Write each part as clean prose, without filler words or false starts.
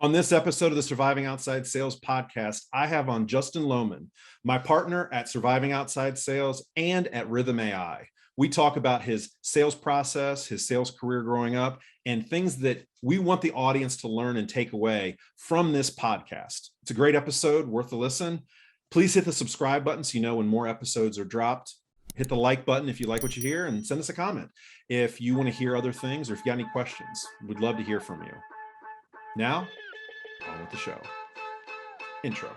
On this episode of the Surviving Outside Sales podcast, I have on Justin Lohman, my partner at Surviving Outside Sales and at Rithm AI. We talk about his sales process, his sales career growing up, and things that we want the audience to learn and take away from this podcast. It's a great episode, worth a listen. Please hit the subscribe button so you know when more episodes are dropped. Hit the like button if you like what you hear, and send us a comment if you want to hear other things or if you got any questions. We'd love to hear from you. Now, on with the show. Intro.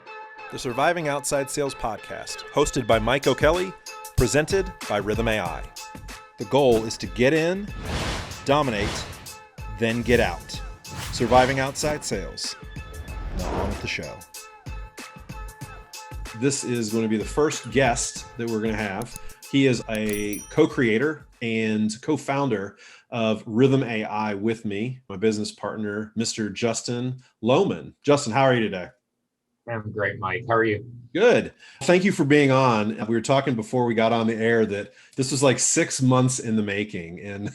The Surviving Outside Sales podcast, hosted by Mike O'Kelly, presented by Rithm AI. The goal is to get in, dominate, then get out. Surviving Outside Sales. Now on with the show. This is going to be the first guest that we're going to have. He is a co-creator and co-founder of Rithm AI with me, my business partner, Mr. Justin Lohman. Justin, how are you today? I'm great, Mike. How are you? Good. Thank you for being on. We were talking before we got on the air that this was like 6 months in the making. And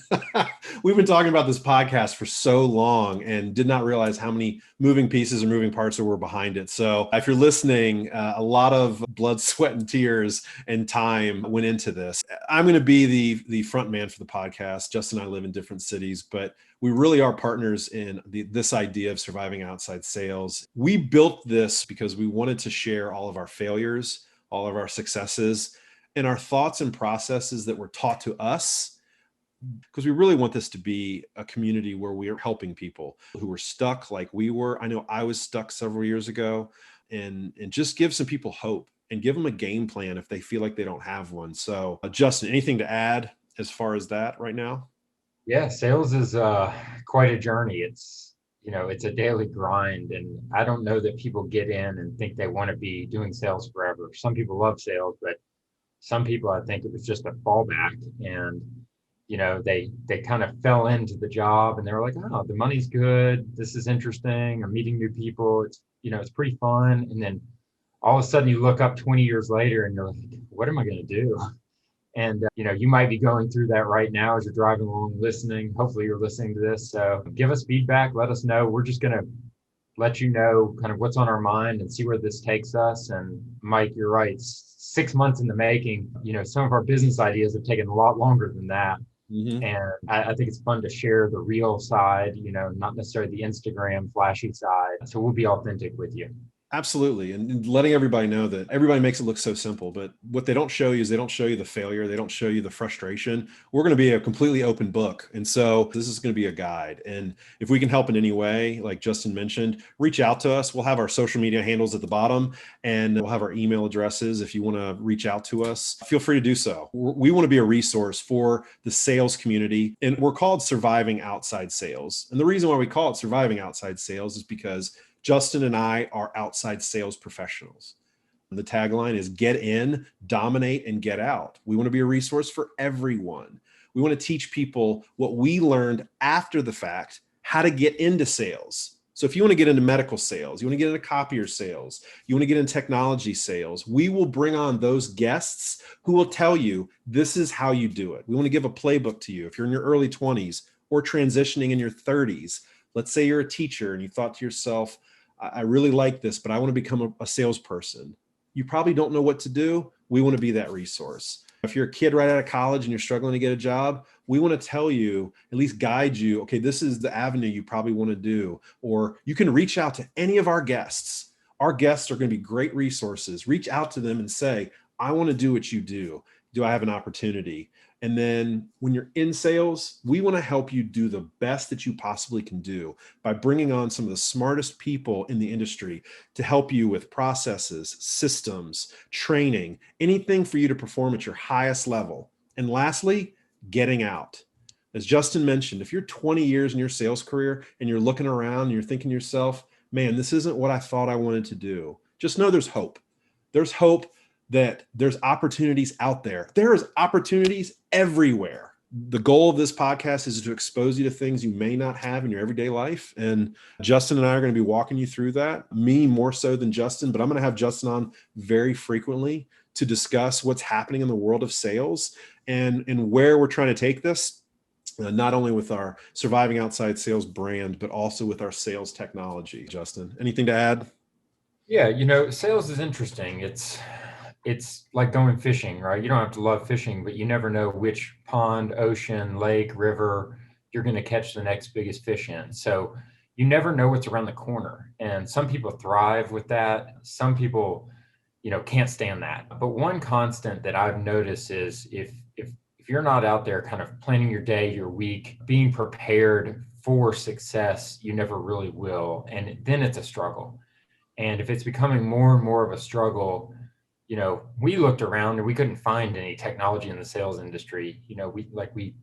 we've been talking about this podcast for so long and did not realize how many moving pieces and moving parts there were behind it. So if you're listening, a lot of blood, sweat, and tears and time went into this. I'm going to be the front man for the podcast. Justin and I live in different cities, but we really are partners in this idea of surviving outside sales. We built this because we wanted to share all of our failures, all of our successes, and our thoughts and processes that were taught to us, because we really want this to be a community where we are helping people who were stuck like we were. I know I was stuck several years ago, and just give some people hope and give them a game plan if they feel like they don't have one. So Justin, anything to add as far as that right now? Yeah, sales is quite a journey. It's a daily grind, and I don't know that people get in and think they want to be doing sales forever. Some people love sales, but some people, I think it was just a fallback, and they kind of fell into the job, and they were like, oh, the money's good, this is interesting, I'm meeting new people, it's pretty fun, and then all of a sudden you look up 20 years later and you're like, what am I going to do? And, you might be going through that right now as you're driving along, listening. Hopefully you're listening to this. So give us feedback. Let us know. We're just going to let you know kind of what's on our mind and see where this takes us. And Mike, you're right. 6 months in the making. Some of our business ideas have taken a lot longer than that. Mm-hmm. And I think it's fun to share the real side, not necessarily the Instagram flashy side. So we'll be authentic with you. Absolutely. And letting everybody know that everybody makes it look so simple, but what they don't show you is they don't show you the failure. They don't show you the frustration. We're going to be a completely open book. And so this is going to be a guide. And if we can help in any way, like Justin mentioned, reach out to us. We'll have our social media handles at the bottom, and we'll have our email addresses. If you want to reach out to us, feel free to do so. We want to be a resource for the sales community, and we're called Surviving Outside Sales. And the reason why we call it Surviving Outside Sales is because Justin and I are outside sales professionals. The tagline is get in, dominate, and get out. We want to be a resource for everyone. We want to teach people what we learned after the fact, how to get into sales. So if you want to get into medical sales, you want to get into copier sales, you want to get into technology sales, we will bring on those guests who will tell you this is how you do it. We want to give a playbook to you. If you're in your early 20s or transitioning in your 30s, let's say you're a teacher and you thought to yourself, I really like this, but I want to become a salesperson. You probably don't know what to do. We want to be that resource. If you're a kid right out of college and you're struggling to get a job, we want to tell you, at least guide you, okay, this is the avenue you probably want to do. Or you can reach out to any of our guests. Our guests are going to be great resources. Reach out to them and say, I want to do what you do. Do I have an opportunity? And then when you're in sales, we want to help you do the best that you possibly can do by bringing on some of the smartest people in the industry to help you with processes, systems, training, anything for you to perform at your highest level. And lastly, getting out. As Justin mentioned, if you're 20 years in your sales career and you're looking around and you're thinking to yourself, man, this isn't what I thought I wanted to do, just know there's hope. There's hope that there's opportunities out there. There is opportunities everywhere. The goal of this podcast is to expose you to things you may not have in your everyday life. And Justin and I are going to be walking you through that. Me more so than Justin, but I'm going to have Justin on very frequently to discuss what's happening in the world of sales and where we're trying to take this. not only with our surviving outside sales brand, but also with our sales technology. Justin, anything to add? Yeah, sales is interesting. It's like going fishing, right? You don't have to love fishing, but you never know which pond, ocean, lake, river you're going to catch the next biggest fish in. So you never know what's around the corner. And some people thrive with that. Some people, can't stand that. But one constant that I've noticed is if you're not out there kind of planning your day, your week, being prepared for success, you never really will. And then it's a struggle. And if it's becoming more and more of a struggle, we looked around and we couldn't find any technology in the sales industry. We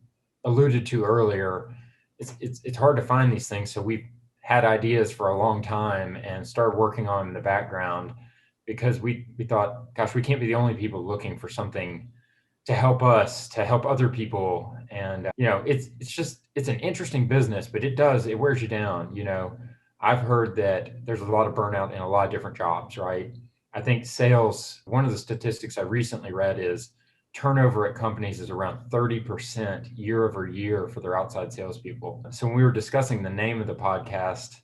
alluded to earlier, it's hard to find these things. So we've had ideas for a long time and started working on them in the background because we thought, gosh, we can't be the only people looking for something to help us, to help other people. And it's an interesting business, but it wears you down. I've heard that there's a lot of burnout in a lot of different jobs, right? I think sales, one of the statistics I recently read is turnover at companies is around 30% year over year for their outside salespeople. So when we were discussing the name of the podcast,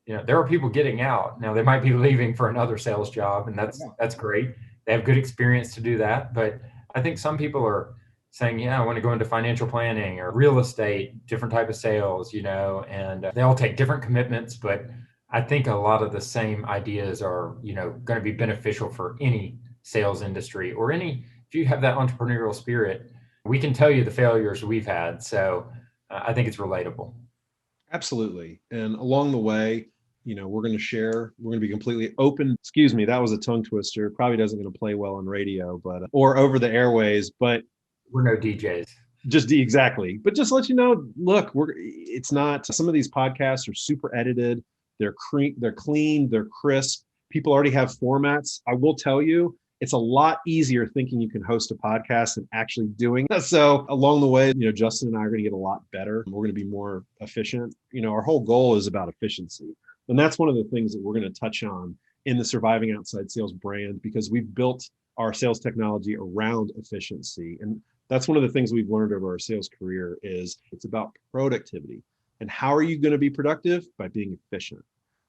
there are people getting out. Now they might be leaving for another sales job, and that's great. They have good experience to do that. But I think some people are saying, yeah, I want to go into financial planning or real estate, different type of sales, and they all take different commitments, but I think a lot of the same ideas are, going to be beneficial for any sales industry or if you have that entrepreneurial spirit, we can tell you the failures we've had. So I think it's relatable. Absolutely. And along the way, we're going to be completely open. Excuse me, that was a tongue twister. Probably doesn't going to play well on radio, but, or over the airways, but We're no DJs. exactly. But just let you know, look, it's not, some of these podcasts are super edited. They're clean, they're crisp. People already have formats. I will tell you, it's a lot easier thinking you can host a podcast than actually doing it. So along the way, Justin and I are going to get a lot better. We're going to be more efficient. Our whole goal is about efficiency. And that's one of the things that we're going to touch on in the Surviving Outside Sales brand, because we've built our sales technology around efficiency. And that's one of the things we've learned over our sales career is it's about productivity. And how are you going to be productive? By being efficient,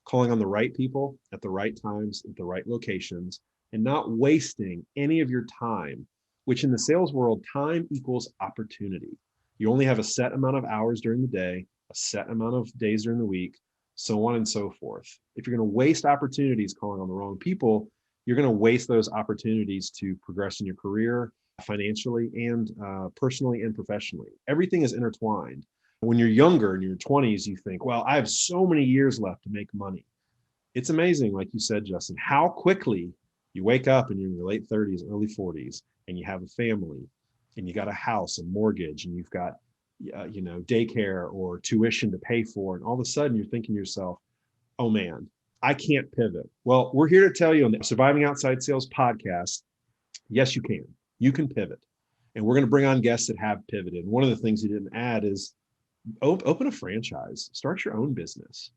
calling on the right people at the right times, at the right locations, and not wasting any of your time, which in the sales world, time equals opportunity. You only have a set amount of hours during the day, a set amount of days during the week, so on and so forth. If you're going to waste opportunities calling on the wrong people, you're going to waste those opportunities to progress in your career, financially and personally and professionally. Everything is intertwined. When you're younger, in your 20s, you think, well, I have so many years left to make money. It's amazing, like you said, Justin, how quickly you wake up and you're in your late 30s, early 40s, and you have a family, and you got a house, a mortgage, and you've got, daycare or tuition to pay for. And all of a sudden you're thinking to yourself, oh man, I can't pivot. Well, we're here to tell you on the Surviving Outside Sales podcast, yes, you can. You can pivot. And we're going to bring on guests that have pivoted. And one of the things you didn't add is open a franchise, start your own business,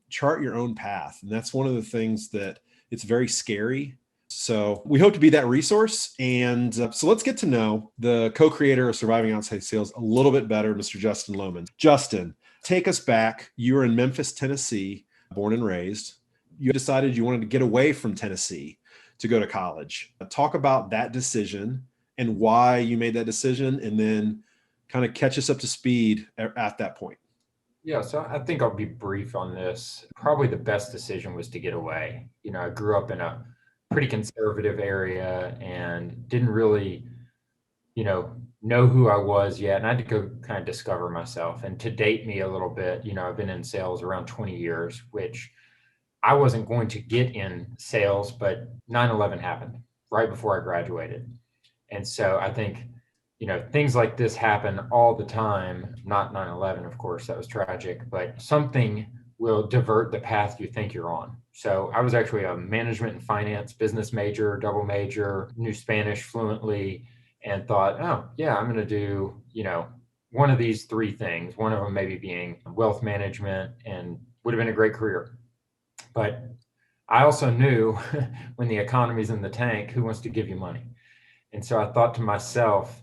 chart your own path. And that's one of the things that it's very scary. So we hope to be that resource. And so let's get to know the co-creator of Surviving Outside Sales a little bit better, Mr. Justin Lohman. Justin, take us back. You were in Memphis, Tennessee, born and raised. You decided you wanted to get away from Tennessee to go to college. Talk about that decision and why you made that decision, and then kind of catch us up to speed at that point. Yeah, so I think I'll be brief on this. Probably the best decision was to get away. I grew up in a pretty conservative area and didn't really, know who I was yet. And I had to go kind of discover myself. And to date me a little bit, I've been in sales around 20 years, which I wasn't going to get in sales, but 9/11 happened right before I graduated. And so I think, things like this happen all the time, not 9/11, of course, that was tragic, but something will divert the path you think you're on. So I was actually a management and finance business major, double major, knew Spanish fluently, and thought, oh, yeah, I'm going to do, one of these three things, one of them maybe being wealth management, and would have been a great career. But I also knew when the economy's in the tank, who wants to give you money? And so I thought to myself,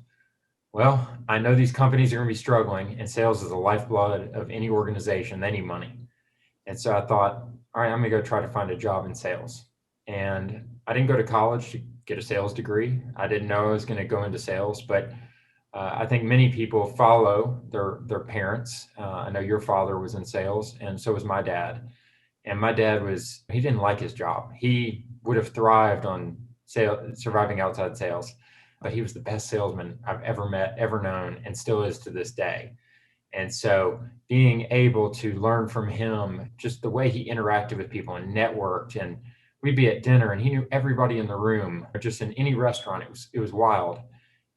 Well, I know these companies are going to be struggling, and sales is the lifeblood of any organization. They need money. And so I thought, all right, I'm going to go try to find a job in sales. And I didn't go to college to get a sales degree. I didn't know I was going to go into sales, but I think many people follow their parents. I know your father was in sales, and so was my dad. And my dad was, he didn't like his job. He would have thrived on surviving outside sales, but he was the best salesman I've ever met, ever known, and still is to this day. And so being able to learn from him, just the way he interacted with people and networked, and we'd be at dinner and he knew everybody in the room, just in any restaurant, it was wild.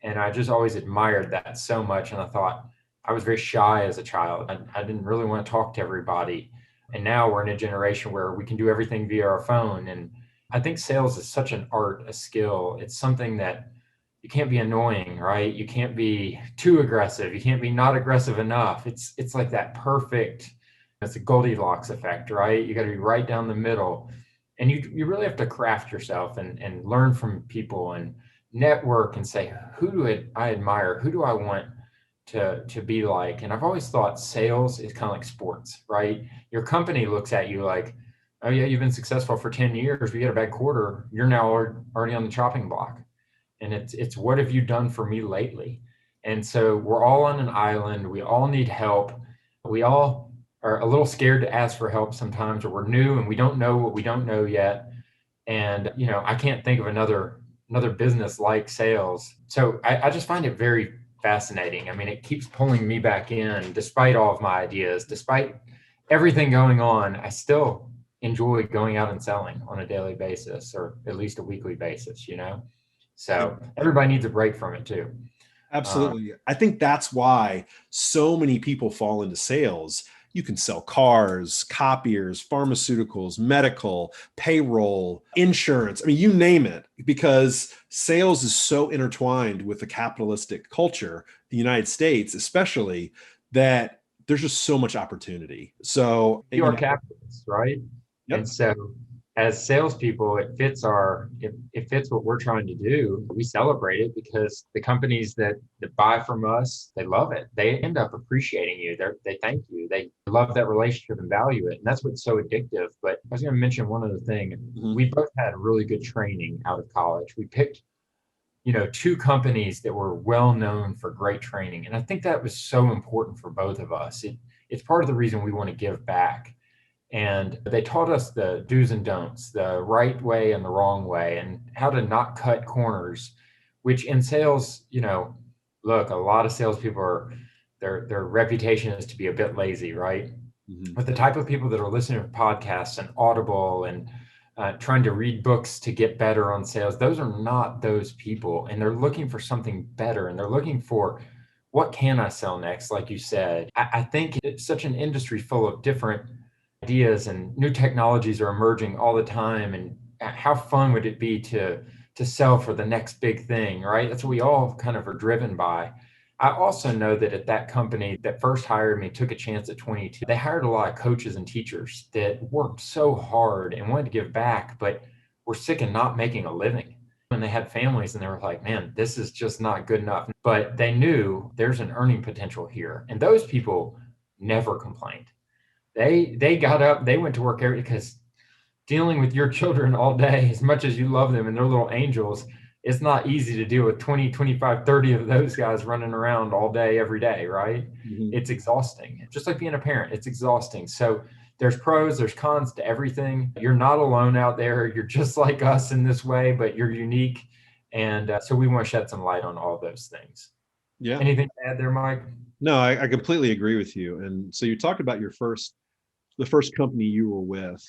And I just always admired that so much. And I thought I was very shy as a child. I didn't really want to talk to everybody. And now we're in a generation where we can do everything via our phone. And I think sales is such an art, a skill. It's something that you can't be annoying, right? You can't be too aggressive. You can't be not aggressive enough. It's like that perfect, it's a Goldilocks effect, right? You got to be right down the middle. And you really have to craft yourself and learn from people and network and say, who do I admire? Who do I want to be like? And I've always thought sales is kind of like sports, right? Your company looks at you like, oh yeah, you've been successful for 10 years. We get a bad quarter. You're now already on the chopping block. And it's what have you done for me lately? And so we're all on an island. We all need help. We all are a little scared to ask for help sometimes, or we're new and we don't know what we don't know yet. And I can't think of another business like sales. So I just find it very fascinating. I mean, it keeps pulling me back in despite all of my ideas, despite everything going on. I still enjoy going out and selling on a daily basis, or at least a weekly basis. Yeah, So everybody needs a break from it too. Um, absolutely. I think that's why so many people fall into sales. You can sell cars, copiers, pharmaceuticals, medical, payroll, insurance. I mean, you name it, because sales is so intertwined with the capitalistic culture, the United States especially, that there's just so much opportunity. So, we are capitalists, right? And yep. so as salespeople, it fits what we're trying to do. We celebrate it because the companies that buy from us, they love it. They end up appreciating you. They thank you. They love that relationship and value it. And that's what's so addictive. But I was going to mention one other thing. Mhm. We both had really good training out of college. We picked two companies that were well known for great training. And I think that was so important for both of us. It's part of the reason we want to give back. And they taught us the do's and don'ts, the right way and the wrong way, and how to not cut corners, which in sales, look, a lot of salespeople are, their reputation is to be a bit lazy, right? Mhm. But the type of people that are listening to podcasts and Audible and trying to read books to get better on sales, those are not those people. And they're looking for something better. And they're looking for, what can I sell next? Like you said, I think it's such an industry full of different ideas and new technologies are emerging all the time. And how fun would it be to sell for the next big thing, right? That's what we all kind of are driven by. I also know that at that company that first hired me, took a chance at 22, they hired a lot of coaches and teachers that worked so hard and wanted to give back, but were sick of not making a living. And they had families and they were like, man, this is just not good enough. But they knew there's an earning potential here. And those people never complained. They got up, they went to work every, because dealing with your children all day, as much as you love them and they're little angels, it's not easy to deal with 20, 25, 30 of those guys running around all day, every day, right? Mhm. It's exhausting. Just like being a parent, it's exhausting. So there's pros, there's cons to everything. You're not alone out there. You're just like us in this way, but you're unique. And so we want to shed some light on all those things. Yeah. Anything to add there, Mike? No, I completely agree with you. And so you talked about the first company you were with.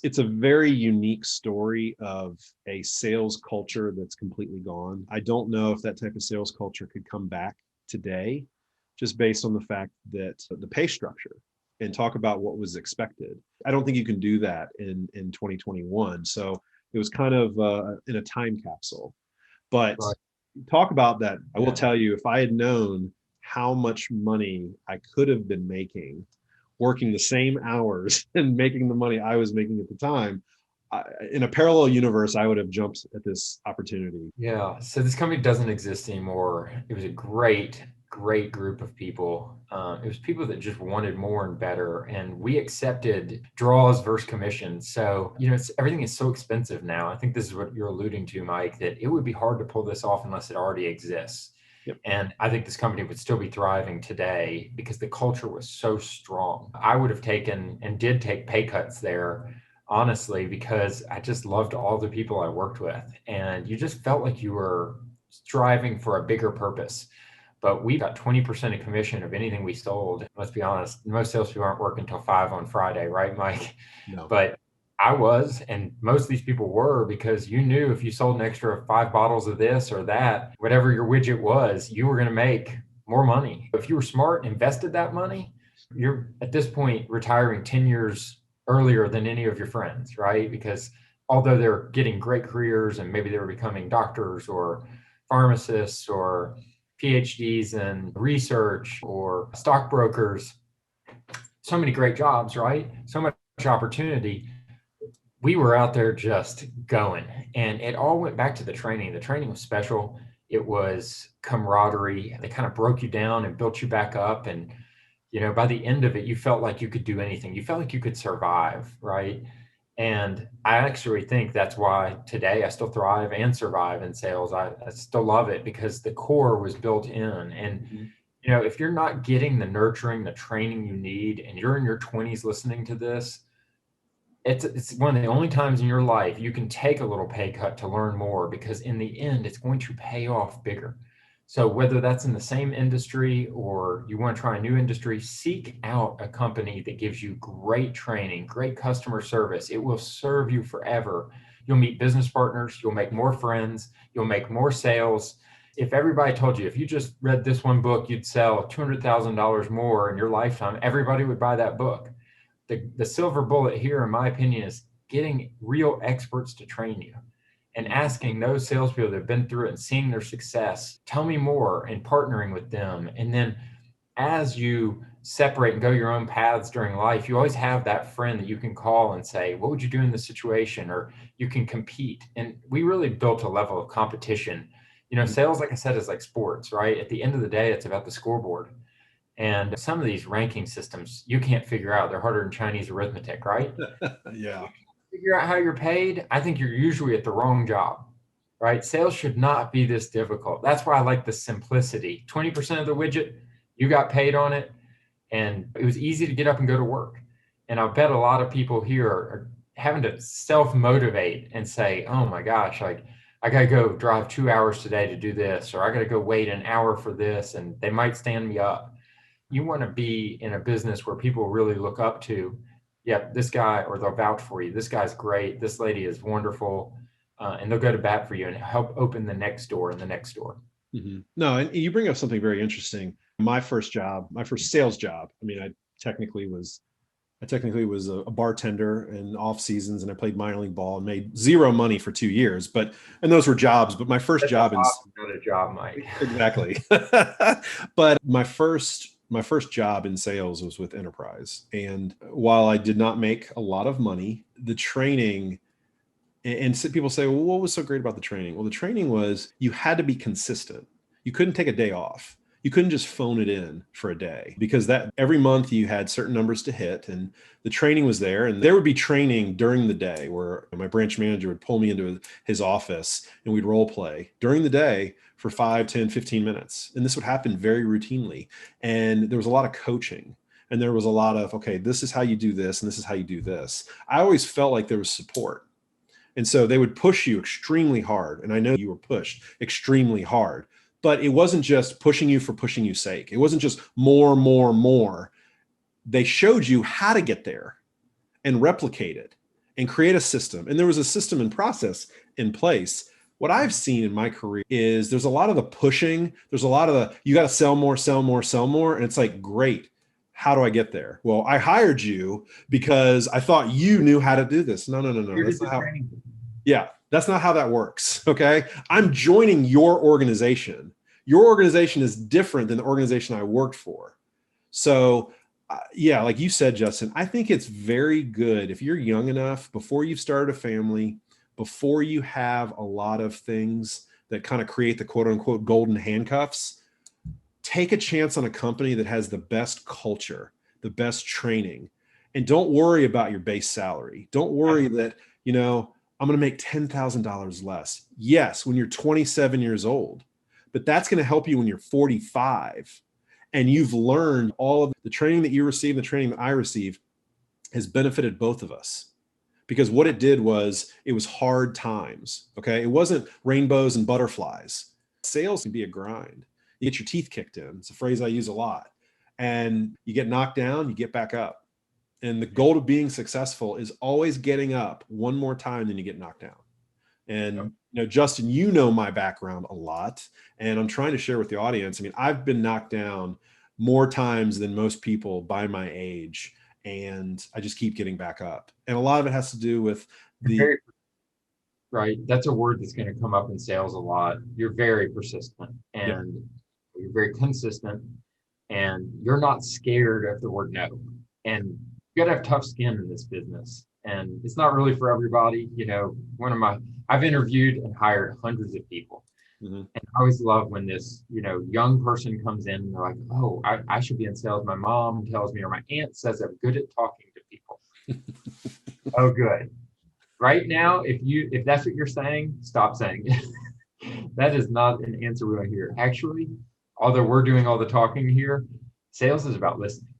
It's a very unique story of a sales culture that's completely gone. I don't know if that type of sales culture could come back today, just based on the fact that the pay structure, and talk about what was expected. I don't think you can do that in 2021. So it was kind of in a time capsule. But Right. talk about that. I will Yeah. tell you, if I had known how much money I could have been making working the same hours and making the money I was making at the time, in a parallel universe, I would have jumped at this opportunity. Yeah. So this company doesn't exist anymore. It was a great, great group of people. It was people that just wanted more and better, and we accepted draws versus commissions. So everything is so expensive now. I think this is what you're alluding to, Mike, that it would be hard to pull this off unless it already exists. Yep. And I think this company would still be thriving today because the culture was so strong. I would have taken and did take pay cuts there, honestly, because I just loved all the people I worked with. And you just felt like you were striving for a bigger purpose. But we got 20% of commission of anything we sold. Let's be honest, most salespeople aren't working until 5 on Friday, right, Mike? No. But I was, and most of these people were, because you knew if you sold an extra 5 bottles of this or that, whatever your widget was, you were going to make more money. If you were smart and invested that money, you're at this point retiring 10 years earlier than any of your friends, right? Because although they're getting great careers and maybe they were becoming doctors or pharmacists or PhDs in research or stockbrokers, so many great jobs, right? So much opportunity. We were out there just going, and it all went back to the training. The training was special. It was camaraderie. They kind of broke you down and built you back up. And, by the end of it, you felt like you could do anything. You felt like you could survive, right? And I actually think that's why today I still thrive and survive in sales. I still love it because the core was built in. And, Mhm. if you're not getting the nurturing, the training you need, and you're in your 20s listening to this, it's one of the only times in your life you can take a little pay cut to learn more, because in the end, it's going to pay off bigger. So whether that's in the same industry or you want to try a new industry, seek out a company that gives you great training, great customer service. It will serve you forever. You'll meet business partners, you'll make more friends, you'll make more sales. If everybody told you, if you just read this one book, you'd sell $200,000 more in your lifetime, everybody would buy that book. The silver bullet here, in my opinion, is getting real experts to train you and asking those salespeople that have been through it and seeing their success, tell me more, and partnering with them. And then as you separate and go your own paths during life, you always have that friend that you can call and say, what would you do in this situation? Or you can compete. And we really built a level of competition. Mhm. Sales, like I said, is like sports, right? At the end of the day, it's about the scoreboard. And some of these ranking systems you can't figure out. They're harder than Chinese arithmetic, right? Yeah. Figure out how you're paid, I think you're usually at the wrong job, right? Sales should not be this difficult. That's why I like the simplicity. 20% of the widget, you got paid on it, and it was easy to get up and go to work. And I bet a lot of people here are having to self-motivate and say, oh my gosh, like I got to go drive 2 hours today to do this, or I got to go wait an hour for this, and they might stand me up. You want to be in a business where people really look up to, yeah, this guy, or they'll vouch for you. This guy's great. This lady is wonderful. And they'll go to bat for you and help open the next door and the next door. Mhm. No, and you bring up something very interesting. My first job, my first sales job. I mean, I technically was a bartender in off seasons, and I played minor league ball and made zero money for 2 years. And those were jobs. But my first That's a job in hobby, not a job, Mike. exactly. But my first job in sales was with Enterprise, and while I did not make a lot of money, the training. And people say, well, what was so great about the training? Well, the training was you had to be consistent. You couldn't take a day off. You couldn't just phone it in for a day, because that every month you had certain numbers to hit, and the training was there. And there would be training during the day where my branch manager would pull me into his office and we'd role play during the day for 5, 10, 15 minutes. And this would happen very routinely. And there was a lot of coaching. And there was a lot of, okay, this is how you do this, and this is how you do this. I always felt like there was support. And so they would push you extremely hard. And I know you were pushed extremely hard, but it wasn't just pushing you for pushing you sake. It wasn't just more, more, more. They showed you how to get there and replicate it and create a system. And there was a system and process in place. What I've seen in my career is there's a lot of the pushing. There's a lot of you got to sell more, sell more, sell more. And it's like, great. How do I get there? Well, I hired you because I thought you knew how to do this. No, no, no, no. Here That's did the not how. training. Yeah, that's not how that works. Okay. I'm joining your organization. Your organization is different than the organization I worked for. So Yeah, like you said, Justin, I think it's very good if you're young enough, before you've started a family, before you have a lot of things that kind of create the quote unquote golden handcuffs, take a chance on a company that has the best culture, the best training, and don't worry about your base salary. Don't worry that, I'm going to make $10,000 less. Yes, when you're 27 years old, but that's going to help you when you're 45 and you've learned all of the training that you receive, the training that I received has benefited both of us. Because what it did was it was hard times. Okay. It wasn't rainbows and butterflies. Sales can be a grind. You get your teeth kicked in. It's a phrase I use a lot. And you get knocked down, you get back up. And the goal of being successful is always getting up one more time than you get knocked down. And Justin, my background a lot, and I'm trying to share with the audience. I mean, I've been knocked down more times than most people by my age, and I just keep getting back up. And a lot of it has to do with right. That's a word that's going to come up in sales a lot. You're very persistent and you're very consistent, and you're not scared of the word no. And you got to have tough skin in this business. And it's not really for everybody. I've interviewed and hired hundreds of people. Mm-hmm. And I always love when this, young person comes in and they're like, oh, I should be in sales. My mom tells me, or my aunt says I'm good at talking to people. Oh, good. Right now, if that's what you're saying, stop saying it. That is not an answer we want to hear. Actually, although we're doing all the talking here, sales is about listening.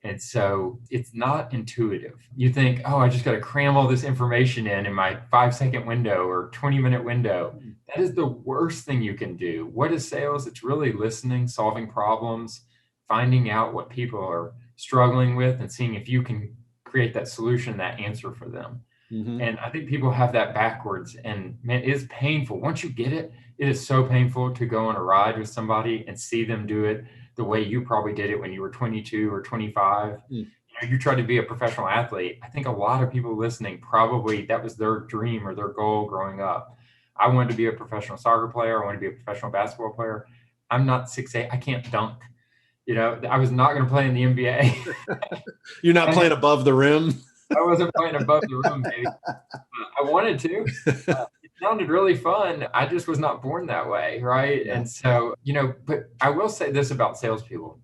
And so it's not intuitive. You think, oh, I just got to cram all this information in my 5-second window or 20-minute window. That is the worst thing you can do. What is sales? It's really listening, solving problems, finding out what people are struggling with, and seeing if you can create that solution, that answer for them. Mm-hmm. And I think people have that backwards, and man, it is painful. Once you get it, it is so painful to go on a ride with somebody and see them do it the way you probably did it when you were 22 or 25. You tried to be a professional athlete. I think a lot of people listening, probably that was their dream or their goal growing up. I wanted to be a professional soccer player. I wanted to be a professional basketball player. I'm not 6'8". I can't dunk. I was not going to play in the NBA. You're not playing above the rim? I wasn't playing above the rim, baby. I wanted to. It sounded really fun. I just was not born that way, right? Yeah. And so, but I will say this about salespeople.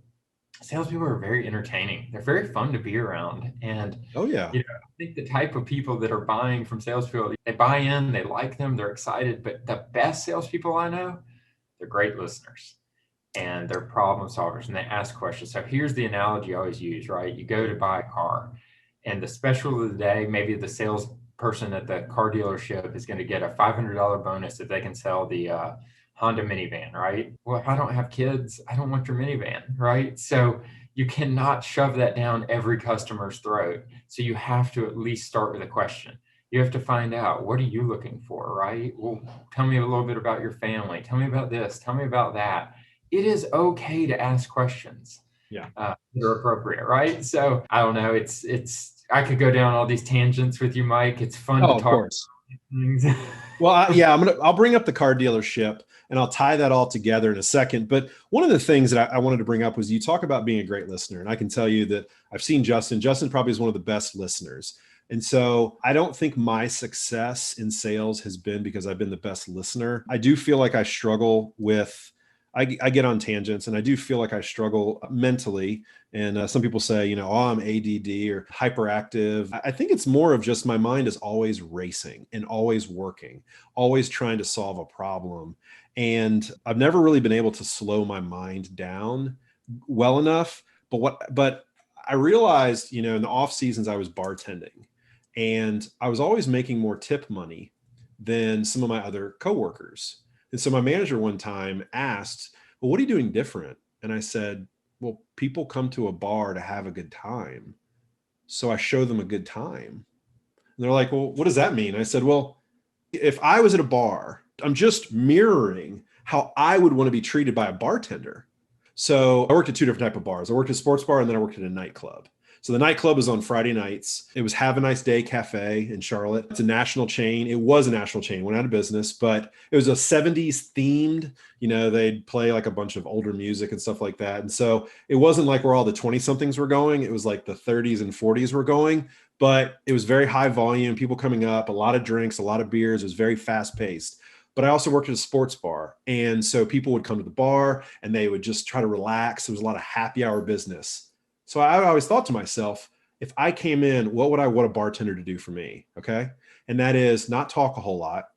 Salespeople are very entertaining. They're very fun to be around. And I think the type of people that are buying from salespeople, they buy in, they like them, they're excited. But the best salespeople I know, they're great listeners. And they're problem solvers, and they ask questions. So here's the analogy I always use, right? You go to buy a car, and the special of the day, maybe the salesperson at the car dealership is going to get a $500 bonus if they can sell the Honda minivan, right? Well, if I don't have kids, I don't want your minivan, right? So you cannot shove that down every customer's throat. So you have to at least start with a question. You have to find out, what are you looking for, right? Well, tell me a little bit about your family. Tell me about this. Tell me about that. It is okay to ask questions. Yeah, they're appropriate, right? So I don't know. I could go down all these tangents with you, Mike. It's fun to talk. Of course. Well, I'll bring up the car dealership and I'll tie that all together in a second. But one of the things that I wanted to bring up was you talk about being a great listener. And I can tell you that I've seen Justin. Justin probably is one of the best listeners. And so I don't think my success in sales has been because I've been the best listener. I do feel like I struggle with I get on tangents, and I do feel like I struggle mentally. And some people say, I'm ADD or hyperactive. I think it's more of just my mind is always racing and always working, always trying to solve a problem. And I've never really been able to slow my mind down well enough. But I realized, in the off seasons I was bartending, and I was always making more tip money than some of my other coworkers. And so my manager one time asked, well, what are you doing different? And I said, well, people come to a bar to have a good time. So I show them a good time. And they're like, well, what does that mean? I said, well, if I was at a bar, I'm just mirroring how I would want to be treated by a bartender. So I worked at two different types of bars. I worked at a sports bar, and then I worked at a nightclub. So the nightclub was on Friday nights. It was Have a Nice Day Cafe in Charlotte. It's a national chain. It was a national chain, went out of business, but it was a 70s themed, they'd play like a bunch of older music and stuff like that. And so it wasn't like where all the 20 somethings were going. It was like the 30s and 40s were going, but it was very high volume, people coming up, a lot of drinks, a lot of beers. It was very fast paced. But I also worked at a sports bar. And so people would come to the bar and they would just try to relax. There was a lot of happy hour business. So I always thought to myself, if I came in, what would I want a bartender to do for me? Okay. And that is not talk a whole lot,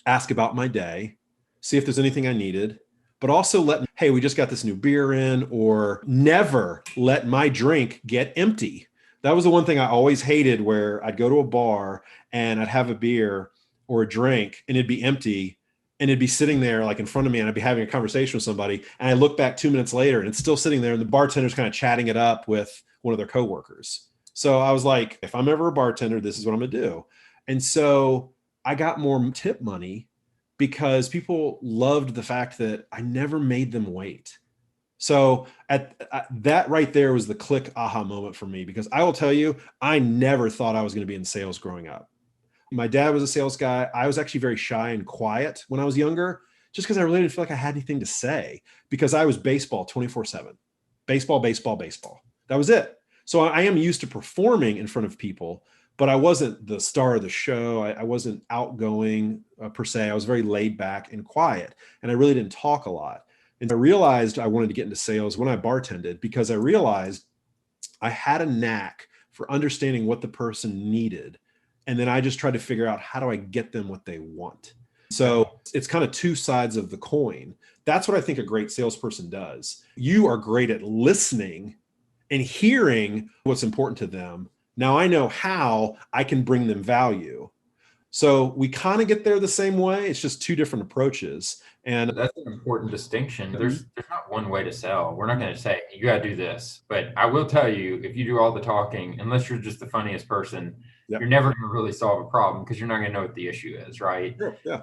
ask about my day, see if there's anything I needed, but also hey, we just got this new beer in, or never let my drink get empty. That was the one thing I always hated, where I'd go to a bar and I'd have a beer or a drink and it'd be empty and it'd be sitting there like in front of me and I'd be having a conversation with somebody. And I look back 2 minutes later and it's still sitting there and the bartender's kind of chatting it up with one of their coworkers. So I was like, if I'm ever a bartender, this is what I'm gonna do. And so I got more tip money because people loved the fact that I never made them wait. So at that right there was the click aha moment for me, because I will tell you, I never thought I was going to be in sales growing up. My dad was a sales guy. I was actually very shy and quiet when I was younger, just because I really didn't feel like I had anything to say, because I was baseball 24/7, baseball, baseball, baseball. That was it. So I am used to performing in front of people, but I wasn't the star of the show. I wasn't outgoing per se. I was very laid back and quiet, and I really didn't talk a lot. And I realized I wanted to get into sales when I bartended, because I realized I had a knack for understanding what the person needed. And then I just tried to figure out, how do I get them what they want? So it's kind of two sides of the coin. That's what I think a great salesperson does. You are great at listening and hearing what's important to them. Now I know how I can bring them value. So we kind of get there the same way. It's just two different approaches. And that's an important distinction. There's not one way to sell. We're not going to say you got to do this, but I will tell you, if you do all the talking, unless you're just the funniest person, you're never going to really solve a problem, because you're not going to know what the issue is, right? Sure, yeah.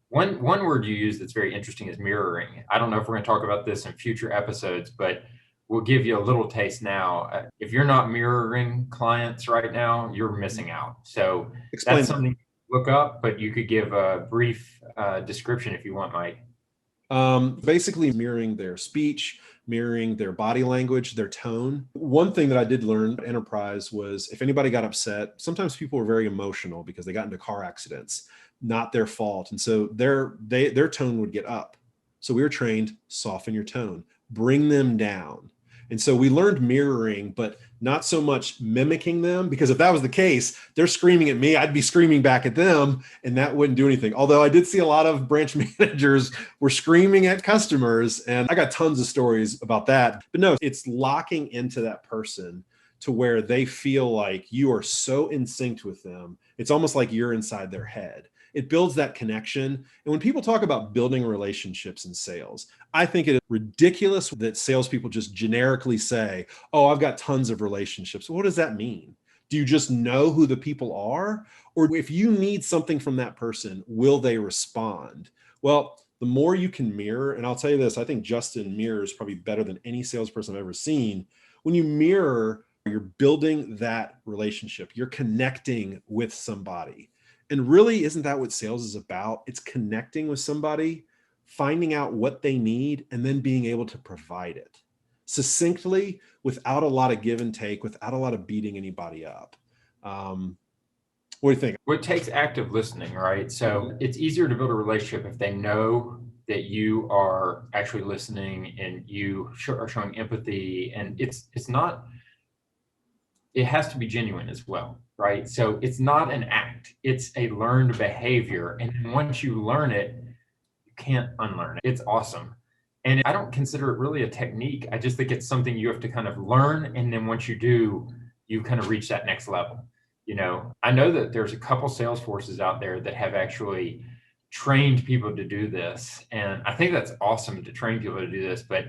One word you use that's very interesting is mirroring. I don't know if we're going to talk about this in future episodes, but we'll give you a little taste now. If you're not mirroring clients right now, you're missing out. So that's something to look up, but you could give a brief description if you want, Mike. Basically mirroring their speech, mirroring their body language, their tone. One thing that I did learn at Enterprise was, if anybody got upset, sometimes people were very emotional because they got into car accidents, not their fault. And so their tone would get up. So we were trained, soften your tone, bring them down. And so we learned mirroring, but not so much mimicking them, because if that was the case, they're screaming at me, I'd be screaming back at them, and that wouldn't do anything. Although I did see a lot of branch managers were screaming at customers, and I got tons of stories about that. But no, it's locking into that person to where they feel like you are so in sync with them. It's almost like you're inside their head. It builds that connection. And when people talk about building relationships in sales, I think it is ridiculous that salespeople just generically say, oh, I've got tons of relationships. What does that mean? Do you just know who the people are? Or if you need something from that person, will they respond? Well, the more you can mirror, and I'll tell you this, I think Justin mirrors probably better than any salesperson I've ever seen. When you mirror, you're building that relationship. You're connecting with somebody. And really, isn't that what sales is about? It's connecting with somebody, finding out what they need, and then being able to provide it succinctly, without a lot of give and take, without a lot of beating anybody up. What do you think? Well, it takes active listening, right? So it's easier to build a relationship if they know that you are actually listening and you are showing empathy. And it's not, it has to be genuine as well, right? So it's not an act, it's a learned behavior. And then once you learn it, you can't unlearn it. It's awesome. And I don't consider it really a technique. I just think it's something you have to kind of learn. And then once you do, you kind of reach that next level. I know that there's a couple sales forces out there that have actually trained people to do this. And I think that's awesome to train people to do this, but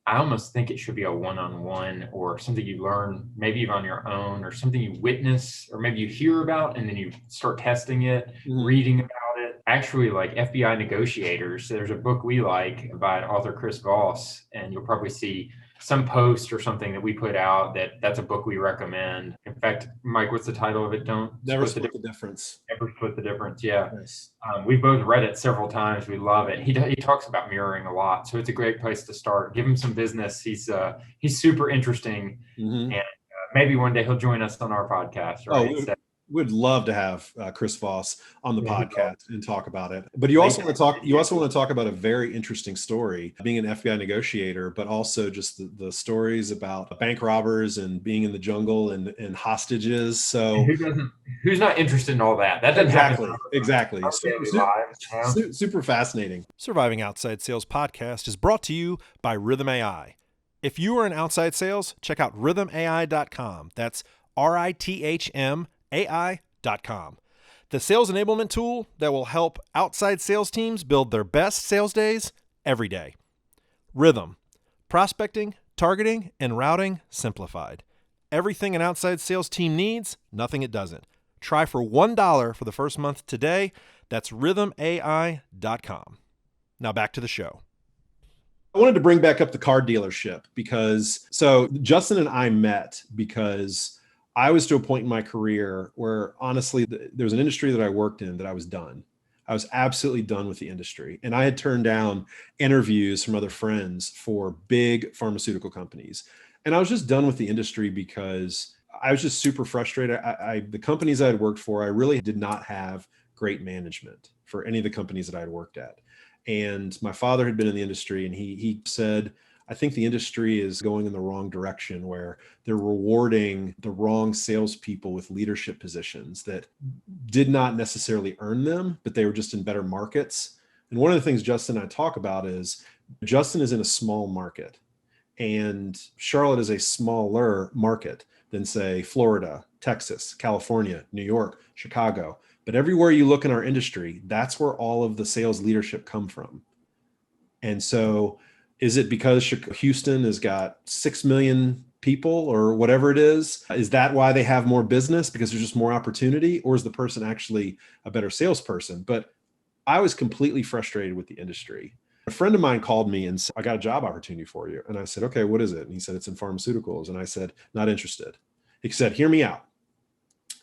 I almost think it should be a one-on-one, or something you learn maybe even on your own, or something you witness, or maybe you hear about and then you start testing it, reading about it. Actually, like FBI Negotiators, there's a book we like by author Chris Voss, and you'll probably see some post or something that we put out that's a book we recommend. In fact, Mike, what's the title of it? Don't Never split the split difference. the difference. Never split the difference. Yeah. Yes. We've both read it several times. We love it. He talks about mirroring a lot, so it's a great place to start. Give him some business. He's super interesting, Mm-hmm. and maybe one day he'll join us on our podcast. Oh, Right? So, we'd love to have Chris Voss on the yeah, podcast and talk about it. But you also want to talk. You also want to talk about a very interesting story, being an FBI negotiator, but also just the stories about bank robbers and being in the jungle and hostages. So who doesn't? Who's not interested in all that? That doesn't happen in exactly. our daily lives. You know? Super fascinating. Surviving Outside Sales podcast is brought to you by Rithm AI. If you are in outside sales, check out rhythmai.com. That's RITHM AI.com. The sales enablement tool that will help outside sales teams build their best sales days every day. Rithm, prospecting, targeting, and routing simplified. Everything an outside sales team needs, nothing it doesn't. Try for $1 for the first month today. That's rhythmai.com. Now back to the show. I wanted to bring back up the car dealership because Justin and I met because I was to a point in my career where honestly, there was an industry that I worked in that I was done. I was absolutely done with the industry. And I had turned down interviews from other friends for big pharmaceutical companies. And I was just done with the industry because I was just super frustrated. The companies I had worked for, I really did not have great management for any of the companies that I had worked at. And my father had been in the industry and he said, I think the industry is going in the wrong direction where they're rewarding the wrong salespeople with leadership positions that did not necessarily earn them, but they were just in better markets. And one of the things Justin and I talk about is Justin is in a small market and Charlotte is a smaller market than say Florida, Texas, California, New York, Chicago. But everywhere you look in our industry, that's where all of the sales leadership come from. And so is it because Houston has got 6 million people or whatever it is? Is that why they have more business because there's just more opportunity? Or is the person actually a better salesperson? But I was completely frustrated with the industry. A friend of mine called me and said, I got a job opportunity for you. And I said, okay, what is it? And he said, it's in pharmaceuticals. And I said, not interested. He said, hear me out.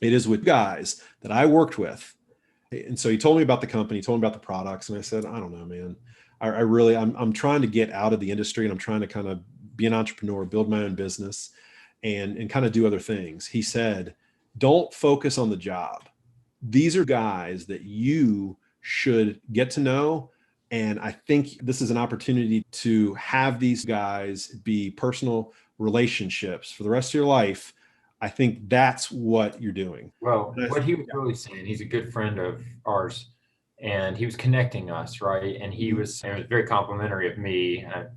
It is with guys that I worked with. And so he told me about the company, told me about the products. And I said, I don't know, man. I'm trying to get out of the industry and I'm trying to kind of be an entrepreneur, build my own business and kind of do other things. He said, don't focus on the job. These are guys that you should get to know. And I think this is an opportunity to have these guys be personal relationships for the rest of your life. I think that's what you're doing. Well, what he was really saying, he's a good friend of ours, and he was connecting us, right? And it was very complimentary of me. I'm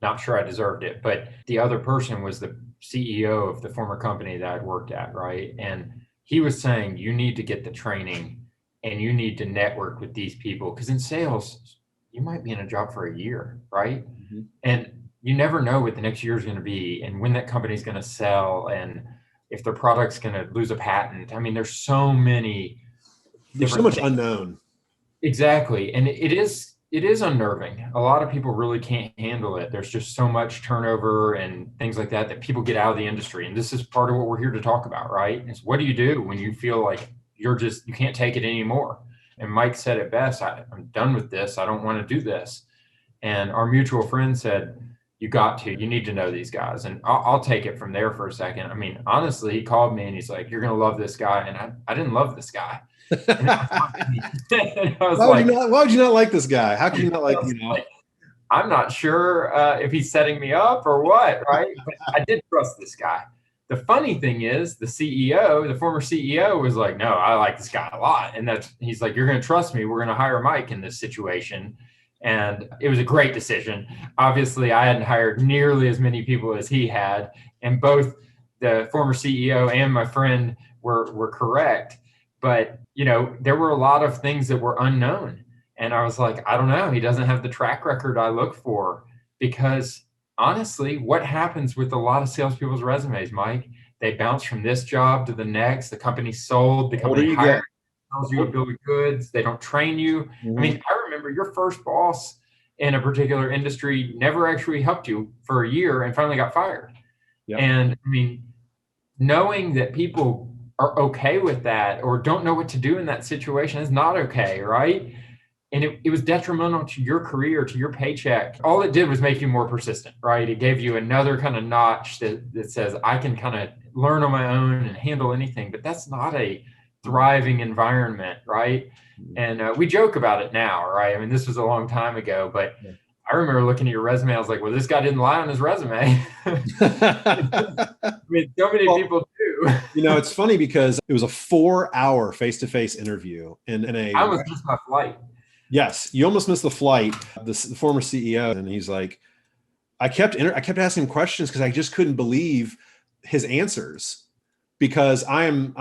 not sure I deserved it, but the other person was the CEO of the former company that I'd worked at, right? And he was saying, you need to get the training and you need to network with these people because in sales, you might be in a job for a year, right? Mm-hmm. And you never know what the next year is going to be and when that company is going to sell and if their product's going to lose a patent. I mean, there's so much unknown. Exactly. And it is unnerving. A lot of people really can't handle it. There's just so much turnover and things like that people get out of the industry. And this is part of what we're here to talk about, right? Is what do you do when you feel like you can't take it anymore? And Mike said it best, I'm done with this. I don't want to do this. And our mutual friend said, you need to know these guys. And I'll take it from there for a second. I mean, honestly, he called me and he's like, you're going to love this guy. And I didn't love this guy. Why would you not like this guy? How can you not like, I'm not sure if he's setting me up or what, right? But I did trust this guy. The funny thing is the former CEO was like, no, I like this guy a lot. And he's like, you're going to trust me. We're going to hire Mike in this situation. And it was a great decision. Obviously, I hadn't hired nearly as many people as he had. And both the former CEO and my friend were correct. But, there were a lot of things that were unknown. And I was like, I don't know. He doesn't have the track record I look for. Because honestly, what happens with a lot of salespeople's resumes, Mike? They bounce from this job to the next. The company's sold. The company tells you a bill of goods. They don't train you. Mm-hmm. I mean, I remember your first boss in a particular industry never actually helped you for a year and finally got fired. Yep. And I mean, knowing that people are okay with that or don't know what to do in that situation is not okay, right? And it was detrimental to your career, to your paycheck. All it did was make you more persistent, right? It gave you another kind of notch that says, I can kind of learn on my own and handle anything. But that's not a thriving environment, right? And we joke about it now, right? I mean, this was a long time ago, but I remember looking at your resume. I was like, well, this guy didn't lie on his resume. I mean, so many people do. You know, it's funny because it was a 4-hour face-to-face interview in a. I almost missed my flight. Yes, you almost missed the flight. The former CEO, and he's like, I kept asking him questions because I just couldn't believe his answers, because I'm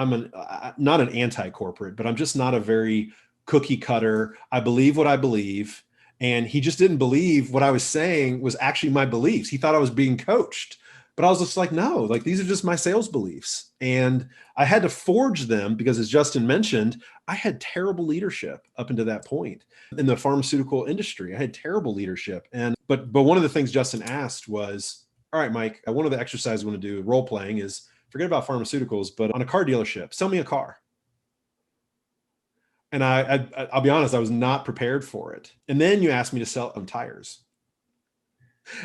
not an anti-corporate, but I'm just not a very cookie cutter. I believe what I believe. And he just didn't believe what I was saying was actually my beliefs. He thought I was being coached, but I was just like, no, like these are just my sales beliefs. And I had to forge them because, as Justin mentioned, I had terrible leadership up until that point in the pharmaceutical industry. I had terrible leadership. But one of the things Justin asked was, all right, Mike, one of the exercises we want to do, role playing, is forget about pharmaceuticals, but on a car dealership, sell me a car. And I'll be honest, I was not prepared for it. And then you asked me to sell them tires.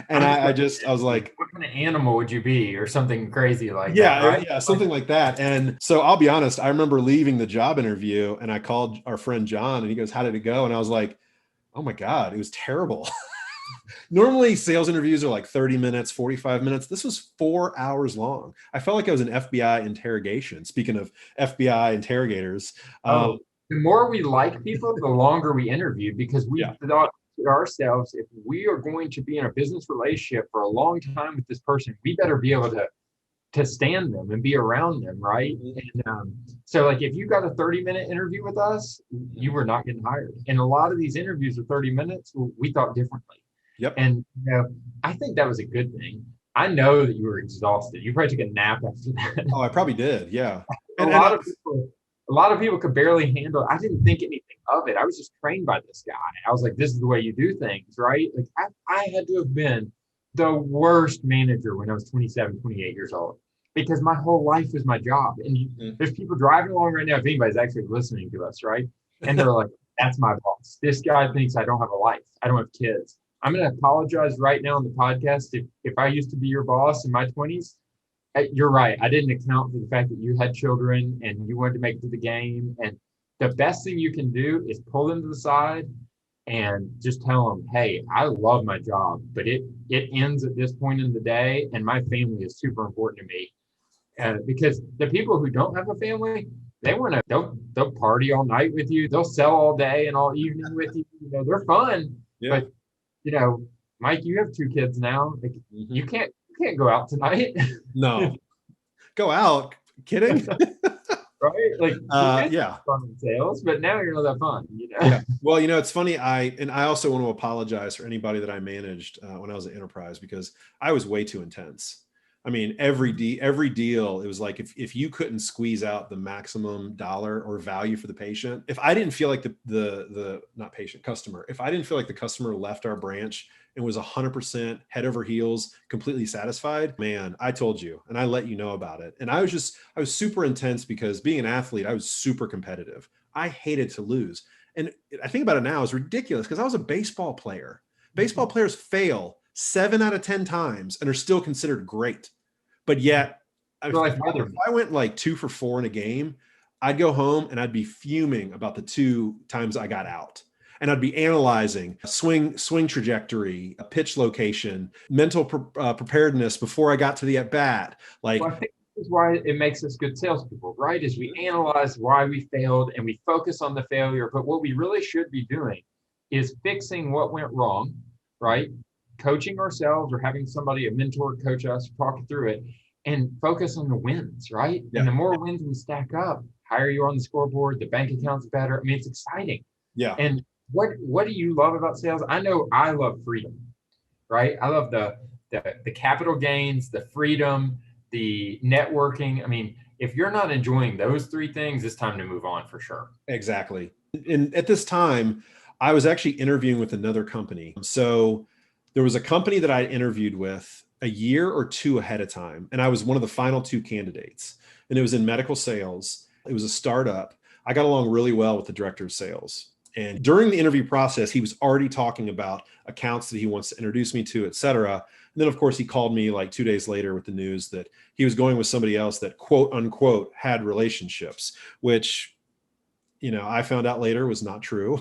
And I was like, what kind of animal would you be, or something crazy like that? Right? Yeah, something like that. And so I'll be honest, I remember leaving the job interview and I called our friend John and he goes, how did it go? And I was like, oh my God, it was terrible. Normally sales interviews are like 30 minutes, 45 minutes. This was 4 hours long. I felt like I was an FBI interrogation. Speaking of FBI interrogators. The more we like people, the longer we interview, because we thought to ourselves, if we are going to be in a business relationship for a long time with this person, we better be able to stand them and be around them, right? And so like if you got a 30-minute interview with us, you were not getting hired. And a lot of these interviews are 30 minutes. We thought differently. Yep. And I think that was a good thing. I know that you were exhausted. You probably took a nap after that. Oh, I probably did. Yeah. A lot of people could barely handle it. I didn't think anything of it. I was just trained by this guy. I was like, this is the way you do things, right? Like I had to have been the worst manager when I was 27, 28 years old, because my whole life was my job. And there's people driving along right now, if anybody's actually listening to us, right? And they're like, that's my boss. This guy thinks I don't have a life. I don't have kids. I'm going to apologize right now on the podcast. If I used to be your boss in my 20s, you're right. I didn't account for the fact that you had children and you wanted to make it to the game. And the best thing you can do is pull them to the side and just tell them, hey, I love my job, but it ends at this point in the day, and my family is super important to me. Because the people who don't have a family, they'll party all night with you. They'll sell all day and all evening with you. You know, they're fun. Yeah. But Mike, you have 2 kids now. Like, you can't go out tonight. No. Go out? Kidding? Right? Like, yeah. Fun in sales, but now you're not that fun. Yeah. Well, it's funny. I also want to apologize for anybody that I managed when I was at Enterprise, because I was way too intense. I mean, every deal, it was like if you couldn't squeeze out the maximum dollar or value for the patient, if I didn't feel like the not patient, customer, if I didn't feel like the customer left our branch and was 100% head over heels, completely satisfied, man, I told you, and I let you know about it. And I was super intense because, being an athlete, I was super competitive. I hated to lose. And I think about it now, it's ridiculous because I was a baseball player. Baseball players fail 7 out of 10 times and are still considered great. But yet, if I went like 2 for 4 in a game, I'd go home and I'd be fuming about the 2 times I got out. And I'd be analyzing swing trajectory, pitch location, mental preparedness before I got to the at bat. Like, well, I think this is why it makes us good salespeople, right? Is we analyze why we failed and we focus on the failure. But what we really should be doing is fixing what went wrong, right? Coaching ourselves or having somebody, a mentor, coach us, talk through it, and focus on the wins, right? Yeah. And the more wins we stack up, higher you are on the scoreboard, the bank account's better. I mean, it's exciting. Yeah. And what do you love about sales? I know I love freedom, right? I love the capital gains, the freedom, the networking. I mean, if you're not enjoying those 3 things, it's time to move on for sure. Exactly. And at this time, I was actually interviewing with another company. So there was a company that I interviewed with a year or two ahead of time, and I was one of the final two candidates. And it was in medical sales. It was a startup. I got along really well with the director of sales. And during the interview process, he was already talking about accounts that he wants to introduce me to, et cetera. And then, of course, he called me like 2 days later with the news that he was going with somebody else that, quote unquote, had relationships, which, I found out later was not true.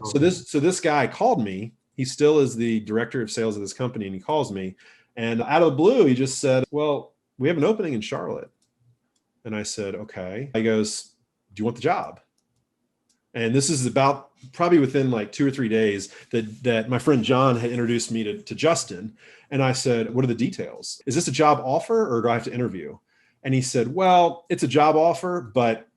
So this guy called me. He still is the director of sales of this company, and he calls me, and out of the blue, he just said, "Well, we have an opening in Charlotte." And I said, "Okay." He goes, "Do you want the job?" And this is about probably within like 2 or 3 days that my friend John had introduced me to Justin. And I said, "What are the details? Is this a job offer or do I have to interview?" And he said, "Well, it's a job offer, but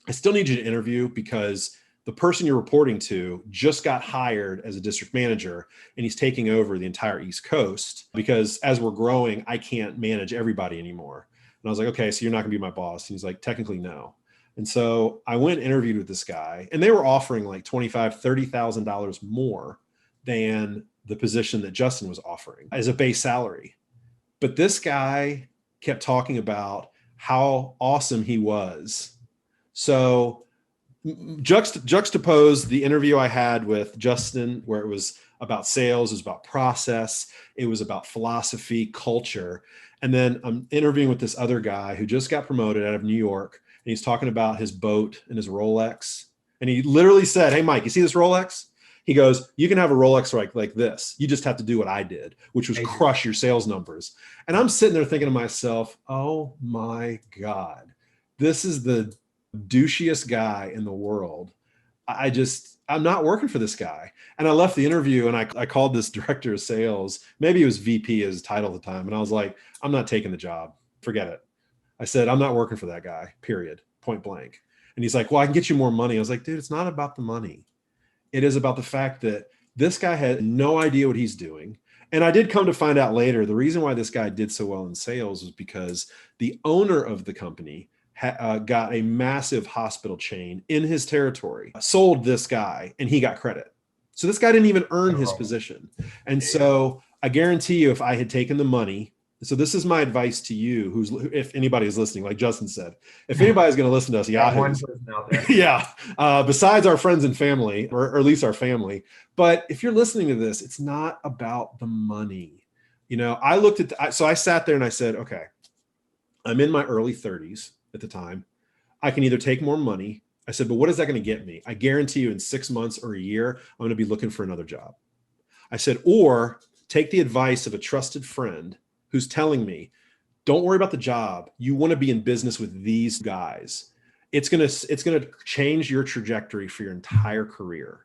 I still need you to interview because the person you're reporting to just got hired as a district manager, and he's taking over the entire East Coast because as we're growing, I can't manage everybody anymore." And I was like, "Okay, so you're not gonna be my boss." And he's like, "Technically, no." And so I went and interviewed with this guy, and they were offering like $25,000, $30,000 more than the position that Justin was offering as a base salary. But this guy kept talking about how awesome he was. So juxtapose the interview I had with Justin, where it was about sales, it was about process, it was about philosophy, culture. And then I'm interviewing with this other guy who just got promoted out of New York, and he's talking about his boat and his Rolex. And he literally said, "Hey, Mike, you see this Rolex?" He goes, "You can have a Rolex like this. You just have to do what I did, which was crush your sales numbers." And I'm sitting there thinking to myself, oh my God, this is the douchiest guy in the world. I'm not working for this guy. And I left the interview, and I called this director of sales. Maybe it was VP as his title at the time. And I was like, "I'm not taking the job. Forget it." I said, "I'm not working for that guy, period, point blank." And he's like, "Well, I can get you more money." I was like, "Dude, it's not about the money. It is about the fact that this guy had no idea what he's doing." And I did come to find out later, the reason why this guy did so well in sales was because the owner of the company got a massive hospital chain in his territory, sold this guy, and he got credit. So this guy didn't even earn his position. And so I guarantee you, if I had taken the money, so this is my advice to you, if anybody is listening, like Justin said, if anybody's going to listen to us, Yahoos, yeah, besides our friends and family, or at least our family. But if you're listening to this, it's not about the money. I looked at, so I sat there and I said, okay, I'm in my early 30s at the time. I can either take more money. I said, but what is that going to get me? I guarantee you in 6 months or a year, I'm going to be looking for another job. I said, or take the advice of a trusted friend who's telling me, don't worry about the job. You want to be in business with these guys. It's going to change your trajectory for your entire career.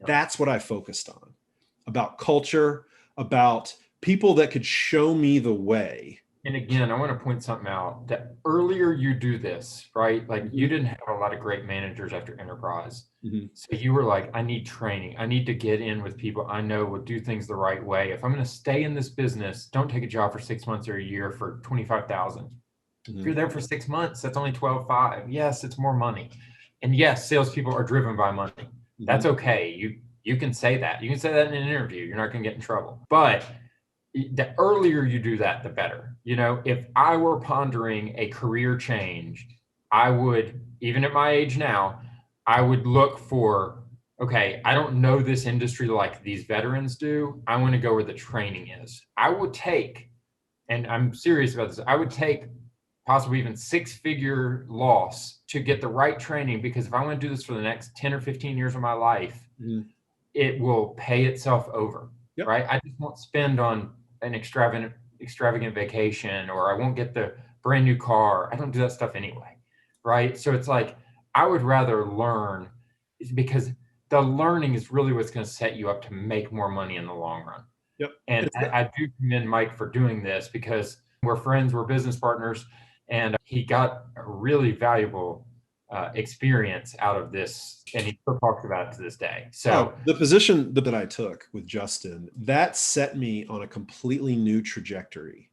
Yep. That's what I focused on, about culture, about people that could show me the way. And again, I want to point something out that earlier you do this, right? Like you didn't have a lot of great managers after enterprise. Mm-hmm. So you were like, I need training. I need to get in with people I know will do things the right way. If I'm going to stay in this business, don't take a job for 6 months or a year for $25,000. Mm-hmm. If you're there for 6 months, that's only $12,500. Yes, it's more money. And yes, salespeople are driven by money. Mm-hmm. That's okay. You can say that. You can say that in an interview. You're not going to get in trouble. But the earlier you do that, the better. If I were pondering a career change, I would, even at my age now, I would look for, okay, I don't know this industry like these veterans do. I want to go where the training is. I would take, and I'm serious about this, I would take possibly even 6-figure loss to get the right training, because if I want to do this for the next 10 or 15 years of my life, it will pay itself over, yep. Right? I just won't spend on an extravagant vacation, or I won't get the brand new car. I don't do that stuff anyway, right? So it's like, I would rather learn, because the learning is really what's going to set you up to make more money in the long run. Yep. And I do commend Mike for doing this, because we're friends, we're business partners, and he got a really valuable experience out of this, and he still talks about it to this day. So the position that I took with Justin, that set me on a completely new trajectory.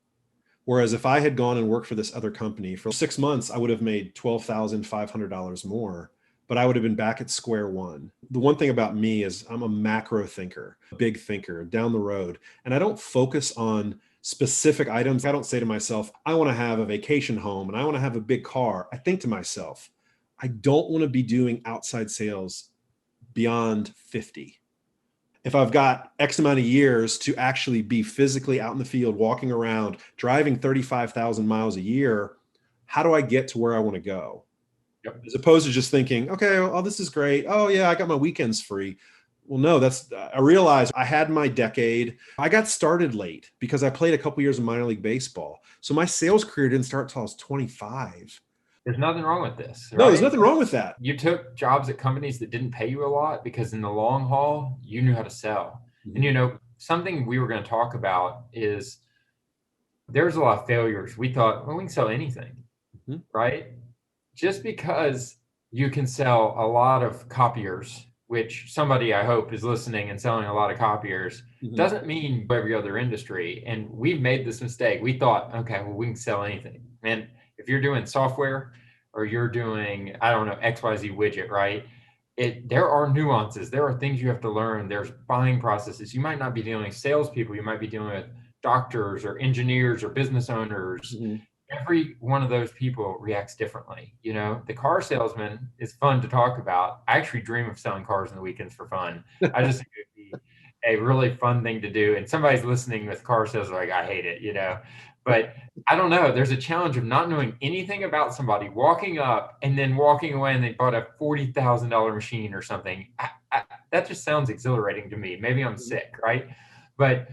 Whereas if I had gone and worked for this other company for 6 months, I would have made $12,500 more. but I would have been back at square one. The one thing about me is I'm a macro thinker, a big thinker down the road, and I don't focus on specific items. I don't say to myself, I want to have a vacation home and I want to have a big car. I think to myself, I don't want to be doing outside sales beyond 50. If I've got X amount of years to actually be physically out in the field, walking around, driving 35,000 miles a year, how do I get to where I want to go? Yep. As opposed to just thinking, okay, oh, this is great. Oh yeah, I got my weekends free. Well, no, I realized I had my decade. I got started late because I played a couple years of minor league baseball. So my sales career didn't start till I was 25. There's nothing wrong with this, No, there's right? nothing wrong with that. You took jobs at companies that didn't pay you a lot because in the long haul, you knew how to sell. And, you know, something we were going to talk about is there's a lot of failures. We thought, well, we can sell anything, right? Just because you can sell a lot of copiers, which somebody I hope is listening and selling a lot of copiers, doesn't mean every other industry. And we've made this mistake. We thought, okay, well, we can sell anything. And if you're doing software or you're doing, I don't know, XYZ widget, right? There are nuances. There are things you have to learn. There's buying processes. You might not be dealing with salespeople. You might be dealing with doctors or engineers or business owners. Every one of those people reacts differently. You know, the car salesman is fun to talk about. I actually dream of selling cars on the weekends for fun. I just think it'd be a really fun thing to do. And somebody's listening with car sales, like, I hate it, you know. But I don't know. There's a challenge of not knowing anything about somebody, walking up and then walking away and they bought a $40,000 machine or something. That just sounds exhilarating to me. Maybe I'm sick, right? But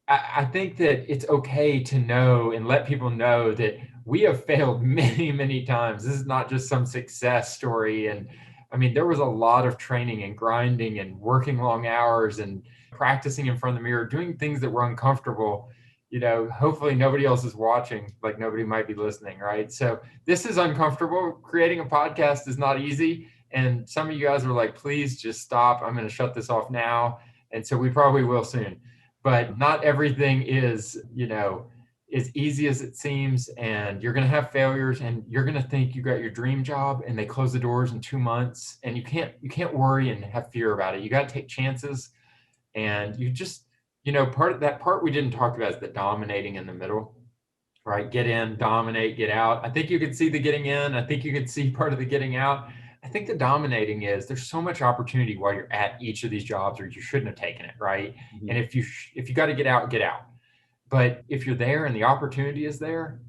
I think that it's okay to know and let people know that we have failed many, many times. This is not just some success story. And I mean, there was a lot of training and grinding and working long hours and practicing in front of the mirror, doing things that were uncomfortable. You know, hopefully nobody else is watching, like nobody might be listening, right? So this is uncomfortable. Creating a podcast is not easy. And some of you guys are like, please just stop. I'm going to shut this off now. And so we probably will soon. But not everything is, you know, as easy as it seems. And you're going to have failures and you're going to think you got your dream job and they close the doors in 2 months and you can't worry and have fear about it. You got to take chances and you just, you know, part we didn't talk about is the dominating in the middle, right? Get in, dominate, get out. I think you could see the getting in. I think you could see part of the getting out. I think the dominating is there's so much opportunity while you're at each of these jobs, or you shouldn't have taken it, right? And if you got to get out, get out. But if you're there and the opportunity is there,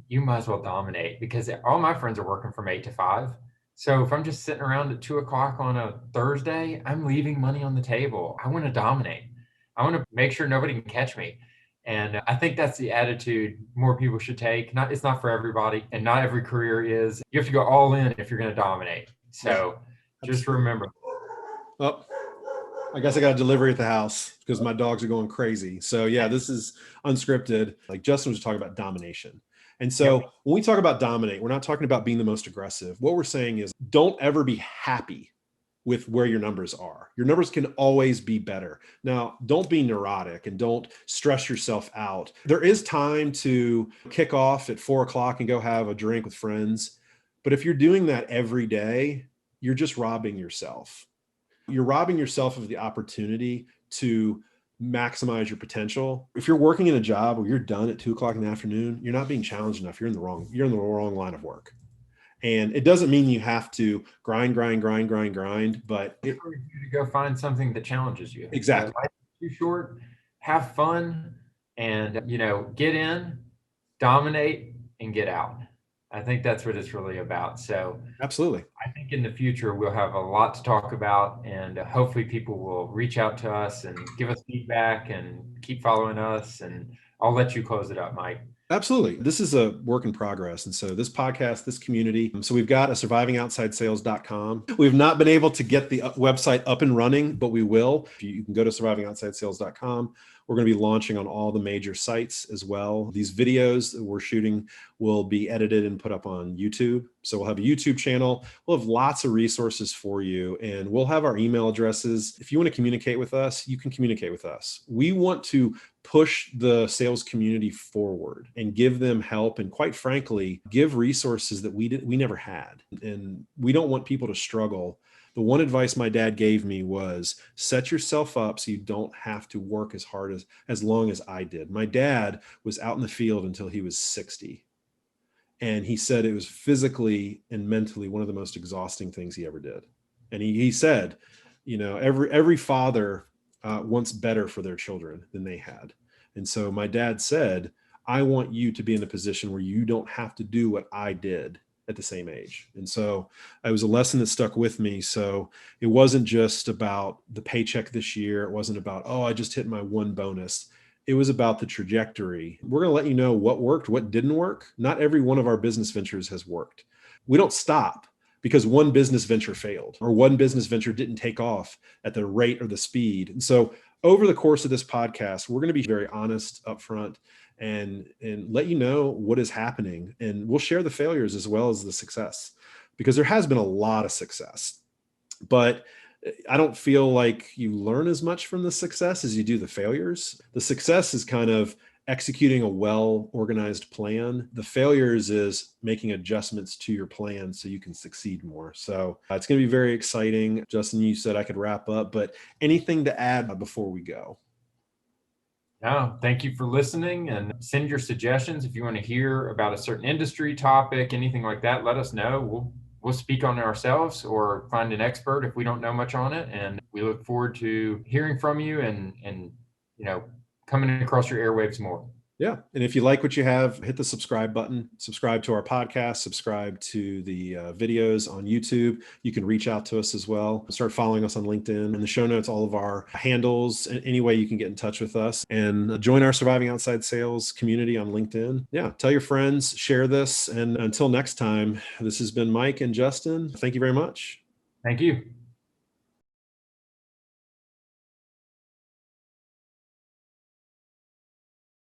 you might as well dominate because all my friends are working from 8 to 5. So if I'm just sitting around at 2 o'clock on a Thursday, I'm leaving money on the table. I want to dominate. I want to make sure nobody can catch me. And I think that's the attitude more people should take. It's not for everybody and not every career is. You have to go all in if you're going to dominate. So just remember. Oh, I guess I got a delivery at the house because my dogs are going crazy. So yeah, this is unscripted. Like Justin was talking about domination. And so when we talk about dominate, we're not talking about being the most aggressive. What we're saying is don't ever be happy with where your numbers are. Your numbers can always be better. Now, don't be neurotic and don't stress yourself out. There is time to kick off at 4 o'clock and go have a drink with friends. But if you're doing that every day, you're just robbing yourself. You're robbing yourself of the opportunity to maximize your potential. If you're working in a job where you're done at 2 o'clock in the afternoon, you're not being challenged enough. You're in the wrong line of work. And it doesn't mean you have to grind, but to go find something that challenges you. Exactly. Life is too short. Have fun and, you know, get in, dominate, and get out. I think that's what it's really about. So absolutely. I think in the future, we'll have a lot to talk about and hopefully people will reach out to us and give us feedback and keep following us. And I'll let you close it up, Mike. Absolutely. This is a work in progress. And so this podcast, this community, so we've got a survivingoutsidesales.com. We've not been able to get the website up and running, but we will. You can go to survivingoutsidesales.com. We're going to be launching on all the major sites as well. These videos that we're shooting will be edited and put up on YouTube. So we'll have a YouTube channel. We'll have lots of resources for you and we'll have our email addresses. If you want to communicate with us, you can communicate with us. We want to push the sales community forward and give them help, and quite frankly, give resources that we never had. And we don't want people to struggle. The one advice my dad gave me was set yourself up so you don't have to work as hard as long as I did. My dad was out in the field until he was 60. And he said it was physically and mentally one of the most exhausting things he ever did. And he said, every father wants better for their children than they had. And so my dad said, I want you to be in a position where you don't have to do what I did at the same age. And so it was a lesson that stuck with me. So it wasn't just about the paycheck this year. It wasn't about, oh, I just hit my one bonus. It was about the trajectory. We're going to let you know what worked, what didn't work. Not every one of our business ventures has worked. We don't stop because one business venture failed or one business venture didn't take off at the rate or the speed. And so over the course of this podcast, we're going to be very honest upfront and let you know what is happening. And we'll share the failures as well as the success, because there has been a lot of success, but I don't feel like you learn as much from the success as you do the failures. The success is kind of executing a well-organized plan. The failures is making adjustments to your plan so you can succeed more. So it's going to be very exciting. Justin, you said I could wrap up, but anything to add before we go? No, thank you for listening, and send your suggestions. If you want to hear about a certain industry topic, anything like that, let us know. We'll speak on it ourselves or find an expert if we don't know much on it. And we look forward to hearing from you and coming across your airwaves more. Yeah. And if you like what you have, hit the subscribe button, subscribe to our podcast, subscribe to the videos on YouTube. You can reach out to us as well. Start following us on LinkedIn. In the show notes, all of our handles, any way you can get in touch with us, and join our Surviving Outside Sales community on LinkedIn. Yeah. Tell your friends, share this. And until next time, this has been Mike and Justin. Thank you very much. Thank you.